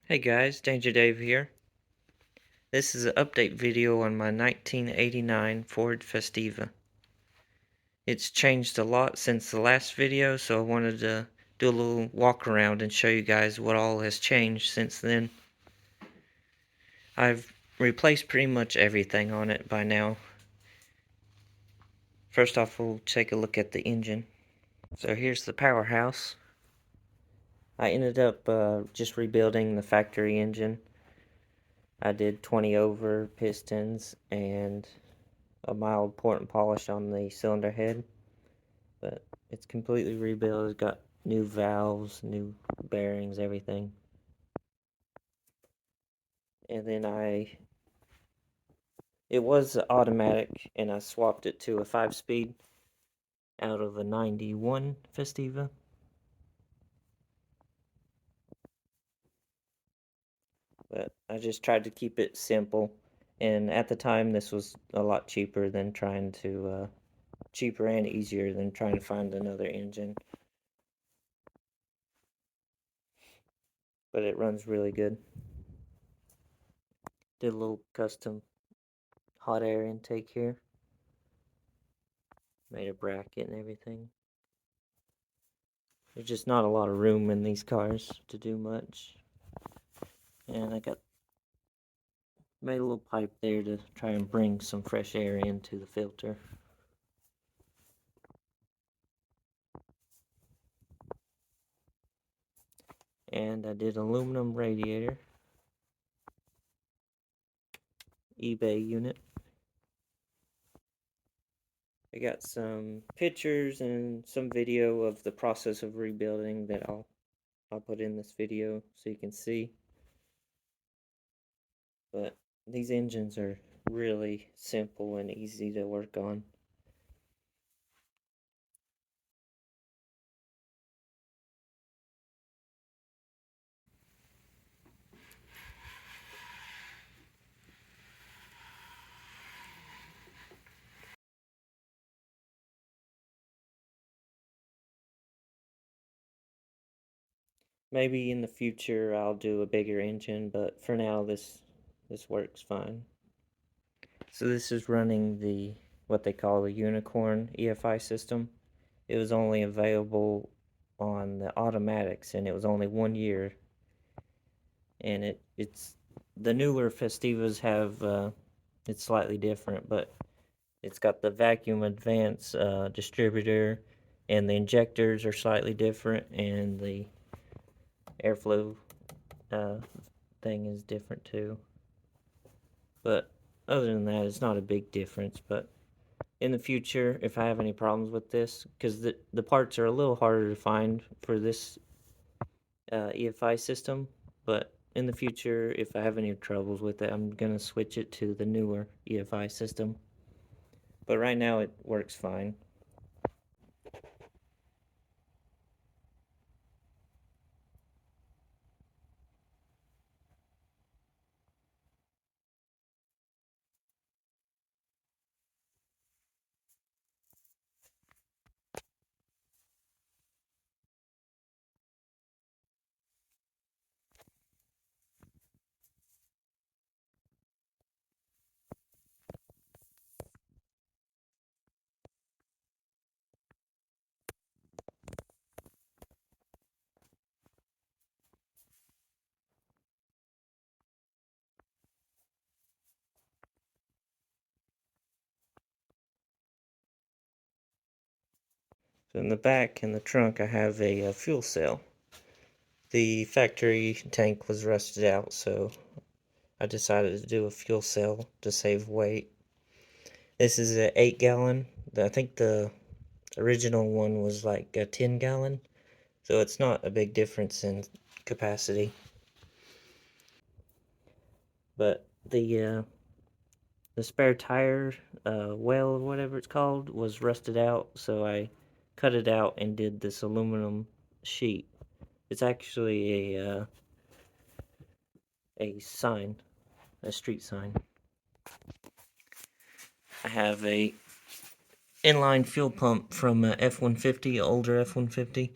Hey guys, Danger Dave here. This is an update video on my 1989 Ford Festiva. It's changed a lot since the last video, so I wanted to do a little walk around and show you guys what all has changed since then. I've replaced pretty much everything on it by now. First off, we'll take a look at the engine. So here's the powerhouse. I ended up just rebuilding the factory engine. I did 20 over pistons and a mild port and polish on the cylinder head, but it's completely rebuilt. It's got new valves, new bearings, everything. And then it was automatic, and I swapped it to a 5-speed out of a 91 Festiva. But I just tried to keep it simple, and at the time this was a lot cheaper than trying to, cheaper and easier than trying to find another engine. But it runs really good. Did a little custom hot air intake here. Made a bracket and everything. There's just not a lot of room in these cars to do much. And I made a little pipe there to try and bring some fresh air into the filter. And I did aluminum radiator. eBay unit. I got some pictures and some video of the process of rebuilding that I'll put in this video so you can see. But these engines are really simple and easy to work on. Maybe in the future I'll do a bigger engine, but for now this works fine. So this is running the what they call the Unicorn EFI system. It was only available on the automatics, and it was only 1 year. And it's the newer Festivas have it's slightly different, but it's got the vacuum advance distributor, and the injectors are slightly different, and the airflow uh, thing is different too. But other than that, it's not a big difference. But in the future, if I have any problems with this, because the parts are a little harder to find for this EFI system, but in the future, if I have any troubles with it, I'm gonna switch it to the newer EFI system. But right now, it works fine. So in the back and the trunk, I have a fuel cell. The factory tank was rusted out, so I decided to do a fuel cell to save weight. This is a 8-gallon. I think the original one was like a 10-gallon, so it's not a big difference in capacity. But the spare tire well or whatever it's called was rusted out, so I cut it out and did this aluminum sheet. It's actually a sign, a street sign. I have a inline fuel pump from a F-150, older F-150.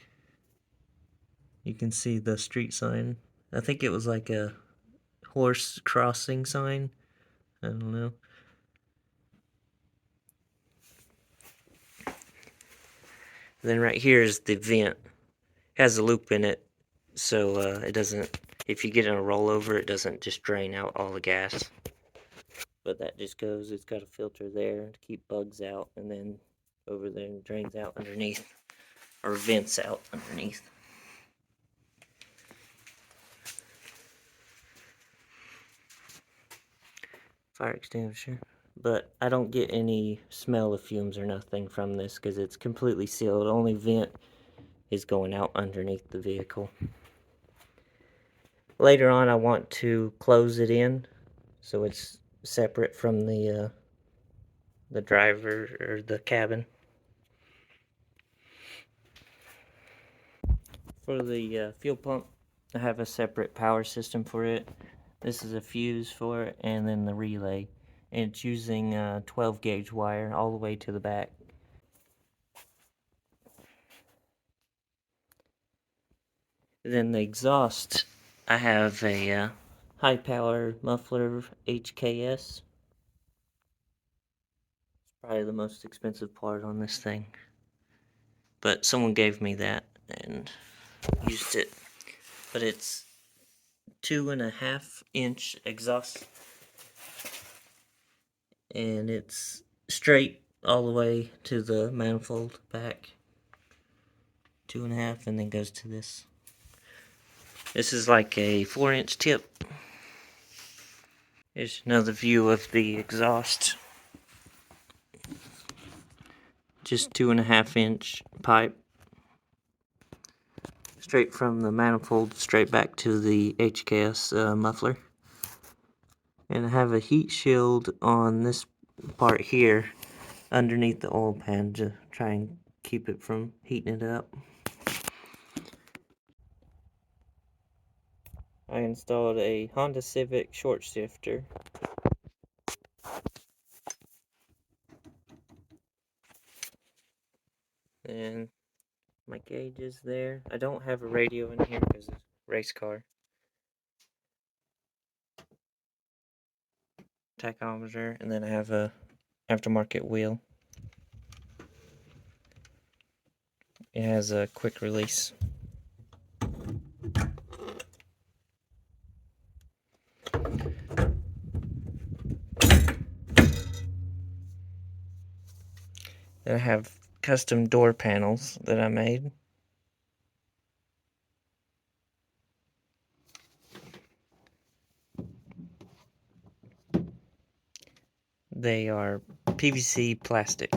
You can see the street sign I think it was like a horse crossing sign. I don't know. Then right here is the vent. It has a loop in it, so it doesn't, if you get in a rollover, it doesn't just drain out all the gas. But that just goes, it's got a filter there to keep bugs out, and then over there and drains out underneath, or vents out underneath. Fire extinguisher. But I don't get any smell of fumes or nothing from this because it's completely sealed. Only vent is going out underneath the vehicle. Later on, I want to close it in so it's separate from the driver or the cabin. For the fuel pump, I have a separate power system for it. This is a fuse for it, and then the relay. And it's using 12 gauge wire all the way to the back. Then the exhaust, I have a high power muffler HKS. It's probably the most expensive part on this thing. But someone gave me that and used it. But it's 2.5-inch exhaust. And it's straight all the way to the manifold back. 2.5, and then goes to this. This is like a 4-inch tip. Here's another view of the exhaust. Just 2.5-inch pipe. Straight from the manifold, straight back to the HKS muffler. And I have a heat shield on this part here, underneath the oil pan, to try and keep it from heating it up. I installed a Honda Civic short shifter. And my gauge is there. I don't have a radio in here because it's a race car. Tachometer, and then I have a aftermarket wheel. It has a quick release. Then I have custom door panels that I made. They are PVC plastic.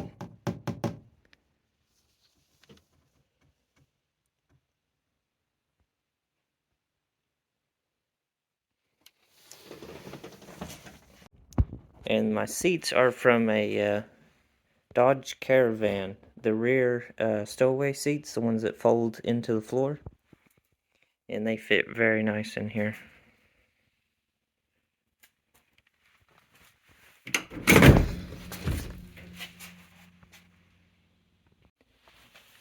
And my seats are from a Dodge Caravan. The rear stowaway seats, the ones that fold into the floor. And they fit very nice in here.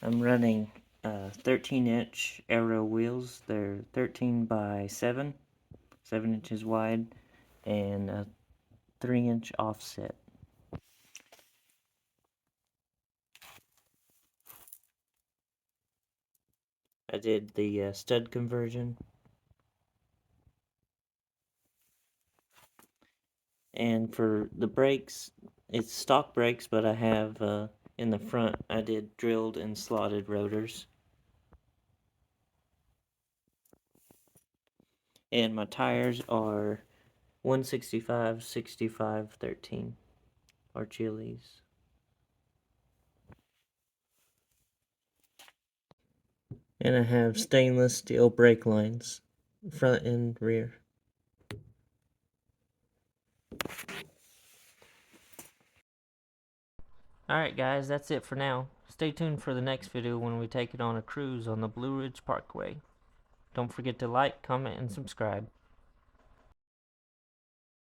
I'm running 13-inch aero wheels. They're 13 by 7 inches wide, and a 3-inch offset. I did the stud conversion. And for the brakes, it's stock brakes, but I have in the front, I did drilled and slotted rotors. And my tires are 165, 65, 13, or Chili's. And I have stainless steel brake lines, front and rear. Alright guys, that's it for now. Stay tuned for the next video when we take it on a cruise on the Blue Ridge Parkway. Don't forget to like, comment, and subscribe.